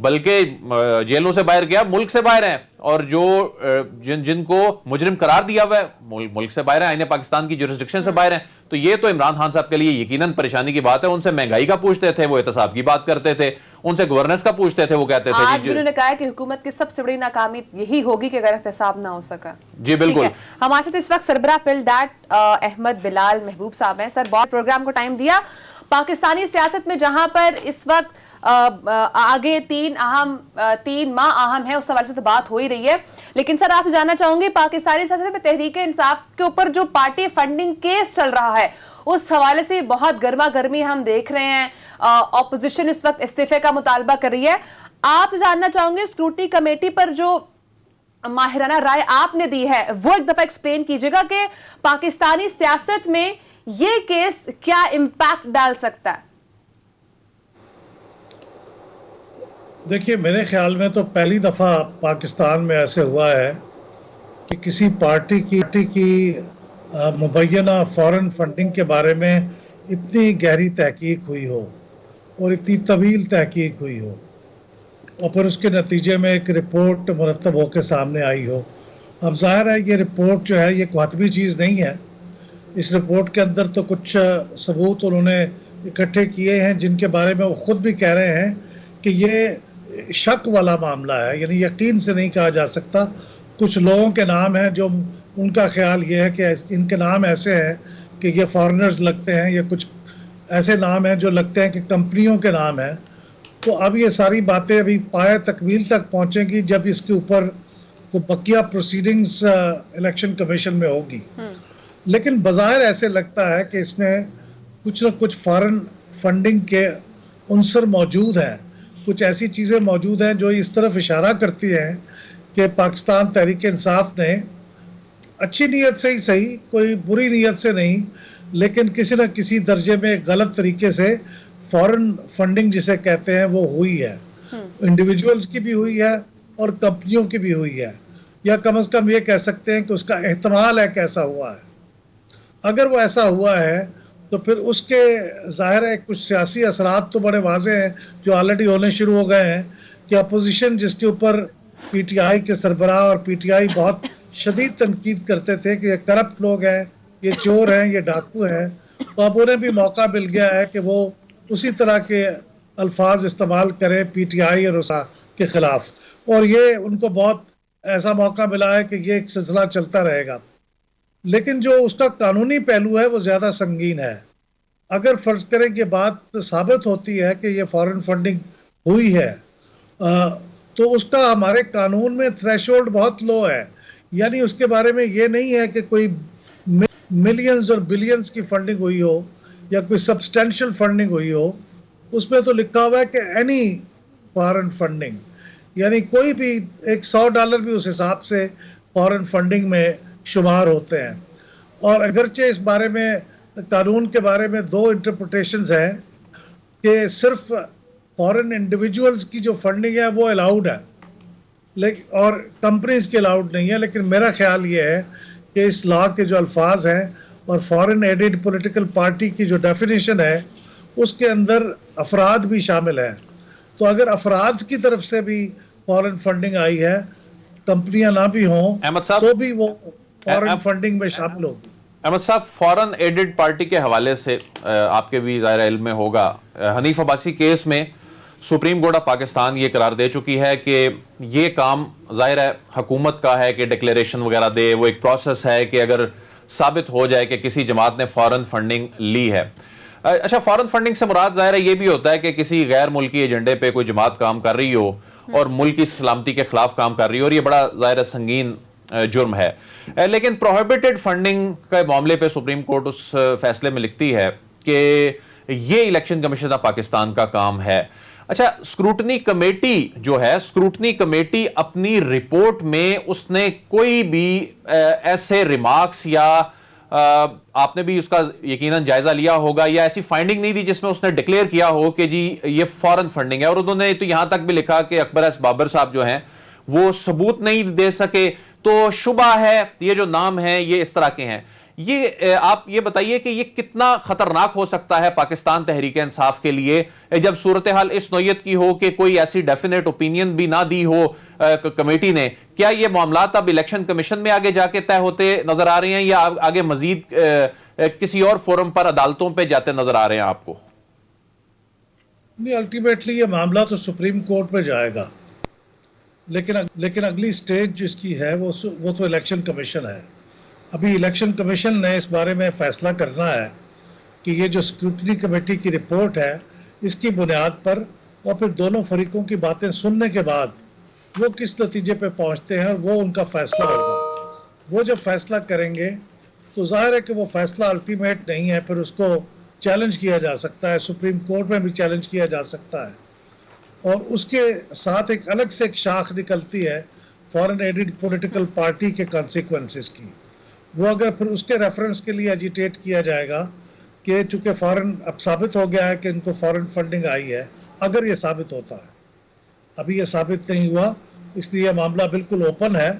بلکہ جیلوں سے باہر گیا ملک سے باہر ہیں, اور جو جن کو مجرم قرار دیا ہوا ہے ملک سے باہر ہیں, آئین پاکستان کی جورسڈکشن سے باہر ہیں. تو یہ تو عمران خان صاحب کے لیے یقیناً پریشانی کی بات ہے. ان سے مہنگائی کا پوچھتے تھے, وہ احتساب کی بات کرتے تھے, ان سے گورننس کا پوچھتے تھے, وہ کہتے تھے آج بھی انہوں نے کہا ہے کہ حکومت کی سب سے بڑی ناکامی یہی ہوگی کہ اگر احتساب نہ ہو سکا. جی بالکل. ہمارے ساتھ اس وقت سربراہ پل ڈیٹ احمد بلال محبوب صاحب ہیں. سر, بہت پروگرام کو ٹائم دیا. پاکستانی سیاست میں جہاں پر اس وقت آگے تین ماہ اہم ہے, اس حوالے سے تو بات ہو ہی رہی ہے, لیکن سر آپ جاننا چاہوں گے پاکستانی سیاست میں تحریک انصاف کے اوپر جو پارٹی فنڈنگ کیس چل رہا ہے اس حوالے سے بہت گرما گرمی ہم دیکھ رہے ہیں. اپوزیشن اس وقت استعفے کا مطالبہ کر رہی ہے. آپ سے جاننا چاہوں گے اسکروٹنی کمیٹی پر جو ماہرانہ رائے آپ نے دی ہے وہ ایک دفعہ ایکسپلین کیجیے گا کہ پاکستانی سیاست میں یہ کیس کیا امپیکٹ ڈال سکتا ہے. دیکھیے, میرے خیال میں تو پہلی دفعہ پاکستان میں ایسے ہوا ہے کہ کسی پارٹی کی مبینہ فورن فنڈنگ کے بارے میں اتنی گہری تحقیق ہوئی ہو اور اتنی طویل تحقیق ہوئی ہو, اور پھر اس کے نتیجے میں ایک رپورٹ مرتب ہو کے سامنے آئی ہو. اب ظاہر ہے یہ رپورٹ جو ہے یہ کوئی حتمی چیز نہیں ہے. اس رپورٹ کے اندر تو کچھ ثبوت انہوں نے اکٹھے کیے ہیں جن کے بارے میں وہ خود بھی کہہ رہے ہیں کہ یہ شک والا معاملہ ہے, یعنی یقین سے نہیں کہا جا سکتا. کچھ لوگوں کے نام ہیں جو ان کا خیال یہ ہے کہ ان کے نام ایسے ہیں کہ یہ فارنرز لگتے ہیں, یا کچھ ایسے نام ہیں جو لگتے ہیں کہ کمپنیوں کے نام ہیں. تو اب یہ ساری باتیں ابھی پائے تکمیل تک پہنچیں گی جب اس کے اوپر بقیہ پروسیڈنگز الیکشن کمیشن میں ہوگی. لیکن بظاہر ایسے لگتا ہے کہ اس میں کچھ نہ کچھ فارن فنڈنگ کے عنصر موجود ہیں, کچھ ایسی چیزیں موجود ہیں جو اس طرف اشارہ کرتی ہیں کہ پاکستان تحریک انصاف نے اچھی نیت سے ہی صحیح, کوئی بری نیت سے نہیں, لیکن کسی نہ کسی درجے میں غلط طریقے سے فارن فنڈنگ جسے کہتے ہیں وہ ہوئی ہے. انڈیویجولز کی بھی ہوئی ہے اور کمپنیوں کی بھی ہوئی ہے, یا کم از کم یہ کہہ سکتے ہیں کہ اس کا احتمال ہے کہ ایسا ہوا ہے. اگر وہ ایسا ہوا ہے تو پھر اس کے ظاہر ہے کچھ سیاسی اثرات تو بڑے واضح ہیں جو آلریڈی ہونے شروع ہو گئے ہیں کہ اپوزیشن جس کے اوپر پی ٹی آئی کے سربراہ اور پی ٹی آئی بہت شدید تنقید کرتے تھے کہ یہ کرپٹ لوگ ہیں, یہ چور ہیں, یہ ڈاکو ہیں, تو اب انہیں بھی موقع مل گیا ہے کہ وہ اسی طرح کے الفاظ استعمال کریں پی ٹی آئی اور اسا کے خلاف, اور یہ ان کو بہت ایسا موقع ملا ہے کہ یہ ایک سلسلہ چلتا رہے گا. لیکن جو اس کا قانونی پہلو ہے وہ زیادہ سنگین ہے. اگر فرض کریں کہ بات ثابت ہوتی ہے کہ یہ فارن فنڈنگ ہوئی ہے تو اس کا ہمارے قانون میں تھریشولڈ بہت لو ہے, یعنی اس کے بارے میں یہ نہیں ہے کہ کوئی ملینز اور بلینز کی فنڈنگ ہوئی ہو یا کوئی سبسٹینشل فنڈنگ ہوئی ہو. اس میں تو لکھا ہوا ہے کہ اینی فارن فنڈنگ, یعنی کوئی بھی $100 بھی اس حساب سے فارن فنڈنگ میں شمار ہوتے ہیں. اور اگرچہ اس بارے میں قانون کے بارے میں دو انٹرپریٹیشنز ہیں کہ صرف فارن انڈیویجولز کی جو فنڈنگ ہے وہ الاؤڈ ہے لیکن اور کمپنیز کی الاؤڈ نہیں ہے. لیکن میرا خیال یہ ہے کہ اس لا کے جو الفاظ ہیں اور فارن ایڈڈ پولیٹیکل پارٹی کی جو ڈیفینیشن ہے اس کے اندر افراد بھی شامل ہیں. تو اگر افراد کی طرف سے بھی فارن فنڈنگ آئی ہے, کمپنیاں نہ بھی ہوں تو بھی وہ فارن فنڈنگ میں شامل ہوگی. احمد صاحب, فارن ایڈڈ پارٹی کے حوالے سے آپ کے بھی ظاہر علم میں ہوگا, حنیف عباسی کیس میں سپریم کورٹ آف پاکستان یہ قرار دے چکی ہے کہ یہ کام ظاہر ہے حکومت کا ہے کہ ڈکلیریشن وغیرہ دے, وہ ایک پروسیس ہے کہ اگر ثابت ہو جائے کہ کسی جماعت نے فارن فنڈنگ لی ہے. اچھا, فارن فنڈنگ سے مراد ظاہر ہے یہ بھی ہوتا ہے کہ کسی غیر ملکی ایجنڈے پہ کوئی جماعت کام کر رہی ہو اور ملک کی سلامتی کے خلاف کام کر رہی ہو, اور یہ بڑا ظاہر سنگین جرم ہے. لیکن پروہیبٹڈ فنڈنگ کے معاملے پہ سپریم کورٹ اس فیصلے میں لکھتی ہے کہ یہ الیکشن کمیشن آف پاکستان کا کام ہے. اچھا, اسکروٹنی کمیٹی جو ہے, اسکروٹنی کمیٹی اپنی رپورٹ میں اس نے کوئی بھی ایسے ریمارکس یا آپ نے بھی اس کا یقیناً جائزہ لیا ہوگا, یا ایسی فائنڈنگ نہیں دی جس میں اس نے ڈکلیئر کیا ہو کہ جی یہ فارن فنڈنگ ہے. اور انہوں نے تو یہاں تک بھی لکھا کہ اکبر ایس بابر صاحب جو ہیں وہ ثبوت نہیں دے سکے, تو شبہ ہے یہ جو نام ہیں یہ اس طرح کے ہیں. یہ آپ یہ بتائیے کہ یہ کتنا خطرناک ہو سکتا ہے پاکستان تحریک انصاف کے لیے جب صورتحال اس نوعیت کی ہو کہ کوئی ایسی ڈیفینیٹ اوپینین بھی نہ دی ہو کمیٹی نے؟ کیا یہ معاملات اب الیکشن کمیشن میں آگے جا کے طے ہوتے نظر آ رہے ہیں یا آگے مزید کسی اور فورم پر عدالتوں پہ جاتے نظر آ رہے ہیں آپ کو؟ نہیں، الٹیمیٹلی یہ معاملہ تو سپریم کورٹ میں جائے گا، لیکن اگلی سٹیج جس کی ہے وہ تو الیکشن کمیشن ہے۔ ابھی الیکشن کمیشن نے اس بارے میں فیصلہ کرنا ہے کہ یہ جو اسکروٹنی کمیٹی کی رپورٹ ہے اس کی بنیاد پر اور پھر دونوں فریقوں کی باتیں سننے کے بعد وہ کس نتیجے پہ پہنچتے ہیں اور وہ ان کا فیصلہ ہوگا۔ وہ جب فیصلہ کریں گے تو ظاہر ہے کہ وہ فیصلہ الٹیمیٹ نہیں ہے، پھر اس کو چیلنج کیا جا سکتا ہے، سپریم کورٹ میں بھی چیلنج کیا جا سکتا ہے، اور اس کے ساتھ ایک الگ سے ایک شاخ نکلتی ہے فورن ایڈڈ پولیٹیکل پارٹی کے کانسیکوینسز کی۔ وہ اگر پھر اس کے ریفرنس کے لیے ایجیٹیٹ کیا جائے گا کہ چونکہ فورن اب ثابت ہو گیا ہے کہ ان کو فورن فنڈنگ آئی ہے، اگر یہ ثابت ہوتا ہے، ابھی یہ ثابت نہیں ہوا اس لیے یہ معاملہ بالکل اوپن ہے،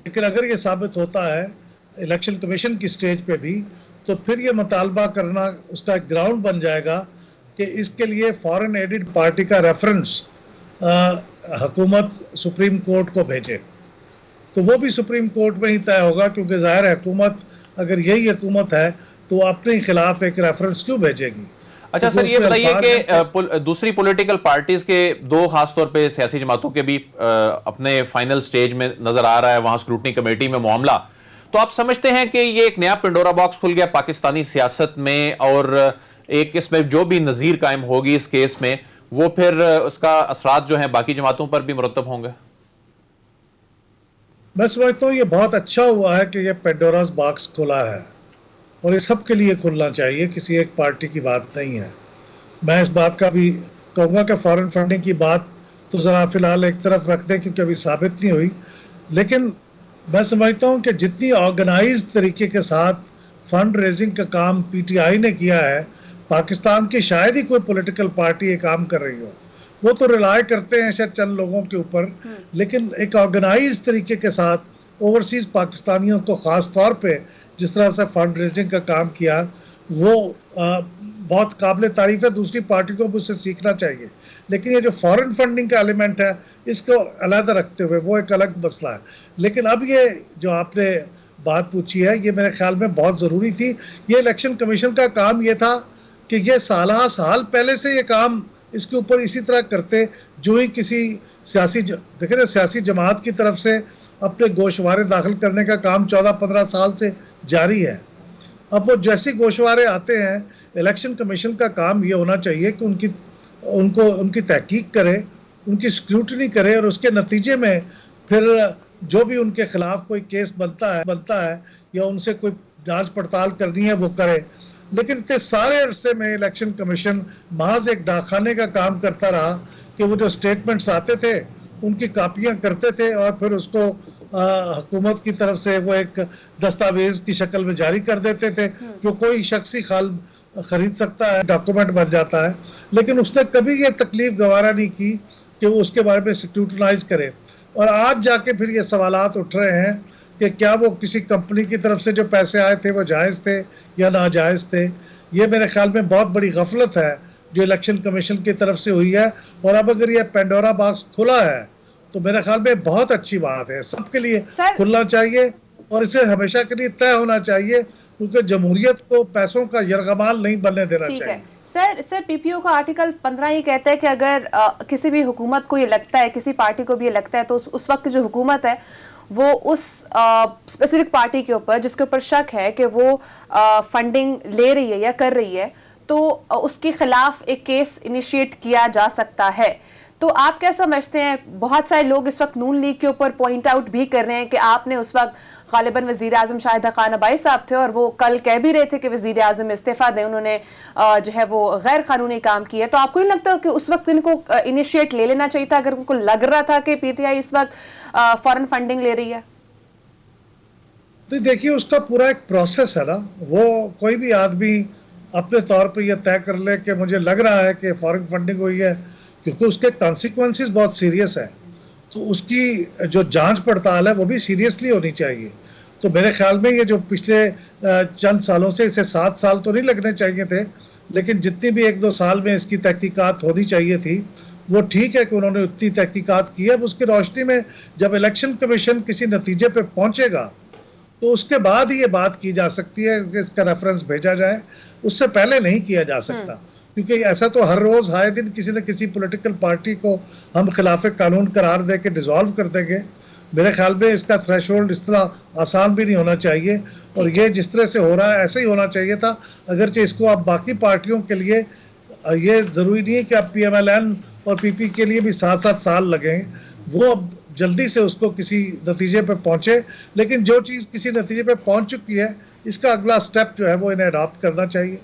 لیکن اگر یہ ثابت ہوتا ہے الیکشن کمیشن کی سٹیج پہ بھی تو پھر یہ مطالبہ کرنا اس کا ایک گراؤنڈ بن جائے گا کہ اس کے لیے فورن ایڈڈ پارٹی کا ریفرنس حکومت سپریم کورٹ کو بھیجے، تو وہ بھی سپریم کورٹ میں ہی طے ہوگا، کیونکہ ظاہر ہے حکومت اگر یہی حکومت ہے تو وہ اپنے خلاف ایک ریفرنس کیوں بھیجے گی۔ اچھا سر، یہ بتائیے کہ دوسری پولیٹیکل پارٹیز کے دو خاص طور پہ سیاسی جماعتوں کے بھی اپنے فائنل سٹیج میں نظر آ رہا ہے وہاں اسکروٹنی کمیٹی میں معاملہ، تو آپ سمجھتے ہیں کہ یہ ایک نیا پنڈورا باکس کھل گیا پاکستانی سیاست میں، اور ایک اس میں جو بھی نظیر قائم ہوگی اس کیس میں وہ پھر اس کا اثرات جو ہیں باقی جماعتوں پر بھی مرتب ہوں گے؟ میں سمجھتا ہوں یہ بہت اچھا ہوا ہے کہ یہ پینڈوراز باکس کھلا ہے، اور یہ سب کے لیے کھلنا چاہیے، کسی ایک پارٹی کی بات نہیں ہے۔ میں اس بات کا بھی کہوں گا کہ فارن فنڈنگ کی بات تو ذرا فی الحال ایک طرف رکھ دیں کیونکہ ابھی ثابت نہیں ہوئی، لیکن میں سمجھتا ہوں کہ جتنی آرگنائز طریقے کے ساتھ فنڈ ریزنگ کا کام پی ٹی آئی نے کیا ہے، پاکستان کی شاید ہی کوئی پولیٹیکل پارٹی یہ کام کر رہی ہو۔ وہ تو ریلائی کرتے ہیں شاید چند لوگوں کے اوپر، لیکن ایک آرگنائز طریقے کے ساتھ اوورسیز پاکستانیوں کو خاص طور پہ جس طرح سے فنڈ ریزنگ کا کام کیا وہ بہت قابل تعریف ہے، دوسری پارٹی کو بھی اس سے سیکھنا چاہیے۔ لیکن یہ جو فورن فنڈنگ کا ایلیمنٹ ہے اس کو علیحدہ رکھتے ہوئے وہ ایک الگ مسئلہ ہے۔ لیکن اب یہ جو آپ نے بات پوچھی ہے یہ میرے خیال میں بہت ضروری تھی۔ یہ الیکشن کمیشن کا کام یہ تھا کہ یہ سال پہلے سے یہ کام اس کے اوپر اسی طرح کرتے، جو ہی کسی سیاسی جماعت کی طرف سے اپنے گوشوارے داخل کرنے کا کام 14-15 سال سے جاری ہے۔ اب وہ جیسے گوشوارے آتے ہیں الیکشن کمیشن کا کام یہ ہونا چاہیے کہ ان کی تحقیق کرے، ان کی اسکروٹنی کرے، اور اس کے نتیجے میں پھر جو بھی ان کے خلاف کوئی کیس بنتا ہے یا ان سے کوئی جانچ پڑتال کرنی ہے وہ کرے۔ لیکن اتنے سارے عرصے میں الیکشن کمیشن محض ایک ڈاکخانے کا کام کرتا رہا کہ وہ جو سٹیٹمنٹس آتے تھے ان کی کاپیاں کرتے تھے اور پھر اس کو حکومت کی طرف سے وہ ایک دستاویز کی شکل میں جاری کر دیتے تھے جو کوئی شخصی خرید سکتا ہے، ڈاکومنٹ بن جاتا ہے، لیکن اس نے کبھی یہ تکلیف گوارا نہیں کی کہ وہ اس کے بارے میں اسکروٹنائز کرے۔ اور آج جا کے پھر یہ سوالات اٹھ رہے ہیں کہ کیا وہ کسی کمپنی کی طرف سے جو پیسے آئے تھے وہ جائز تھے یا ناجائز تھے۔ یہ میرے خیال میں بہت بڑی غفلت ہے جو الیکشن کمیشن کی طرف سے ہوئی ہے، اور اب اگر یہ پینڈورا باکس کھلا ہے تو میرے خیال میں بہت اچھی بات ہے، سب کے لیے کھلنا چاہیے اور اسے ہمیشہ کے لیے طے ہونا چاہیے، کیونکہ جمہوریت کو پیسوں کا یرغمال نہیں بننے دینا چاہیے۔ سر پی پی او کا آرٹیکل 15 یہ کہتا ہے کہ اگر کسی بھی حکومت کو یہ لگتا ہے، کسی پارٹی کو بھی یہ لگتا ہے، تو اس وقت جو حکومت ہے وہ اس اسپیسیفک پارٹی کے اوپر جس کے اوپر شک ہے کہ وہ فنڈنگ لے رہی ہے یا کر رہی ہے تو اس کے خلاف ایک کیس انیشیٹ کیا جا سکتا ہے۔ تو آپ کیا سمجھتے ہیں؟ بہت سارے لوگ اس وقت نون لیگ کے اوپر پوائنٹ آؤٹ بھی کر رہے ہیں کہ آپ نے اس وقت غالباً وزیر اعظم شاہدہ خان عبائی صاحب تھے اور وہ کل کہہ بھی رہے تھے کہ وزیر اعظم استعفیٰ دیں، انہوں نے جو ہے وہ غیر قانونی کام کیا ہے۔ تو آپ کو نہیں لگتا کہ اس وقت ان کو انیشیٹ لے لینا چاہیے تھا اگر ان کو لگ رہا تھا کہ پی ٹی آئی اس وقت فورن فنڈنگ لے رہی ہے؟ دیکھیے اس کا پورا ایک پروسیس ہے نا، وہ کوئی بھی آدمی اپنے طور پہ یہ طے کر لے کہ مجھے لگ رہا ہے کہ فورن فنڈنگ ہوئی ہے، کیونکہ اس کے کانسیکوینسز بہت سیریس ہیں، تو اس کی جو جانچ پڑتال ہے وہ بھی سیریسلی ہونی چاہیے۔ تو میرے خیال میں یہ جو پچھلے چند سالوں سے اسے 7 سال تو نہیں لگنے چاہیے تھے، لیکن جتنی بھی 1-2 سال میں اس کی تحقیقات ہونی چاہیے تھی وہ ٹھیک ہے کہ انہوں نے اتنی تحقیقات کی ہے. اب اس کی روشنی میں جب الیکشن کمیشن کسی نتیجے پہ پہنچے گا تو اس کے بعد ہی یہ بات کی جا سکتی ہے کہ اس کا ریفرنس بھیجا جائے، اس سے پہلے نہیں کیا جا سکتا. کیونکہ ایسا تو ہر روز ہائے دن کسی نہ کسی پولیٹیکل پارٹی کو ہم خلاف قانون قرار دے کے ڈیزالو کر دیں گے. میرے خیال میں اس کا تھریش ہولڈ اس طرح آسان بھی نہیں ہونا چاہیے، اور یہ جس طرح سے ہو رہا ہے ایسے ہی ہونا چاہیے تھا. اگرچہ اس کو اب باقی پارٹیوں کے لیے یہ ضروری نہیں ہے کہ اب پی ایم ایل این اور پی پی کے لیے بھی 7 سال لگیں، وہ اب جلدی سے اس کو کسی نتیجے پہ پہنچے. لیکن جو چیز کسی نتیجے پہ پہنچ چکی ہے اس کا اگلا سٹیپ جو ہے وہ انہیں اڈاپٹ کرنا چاہیے.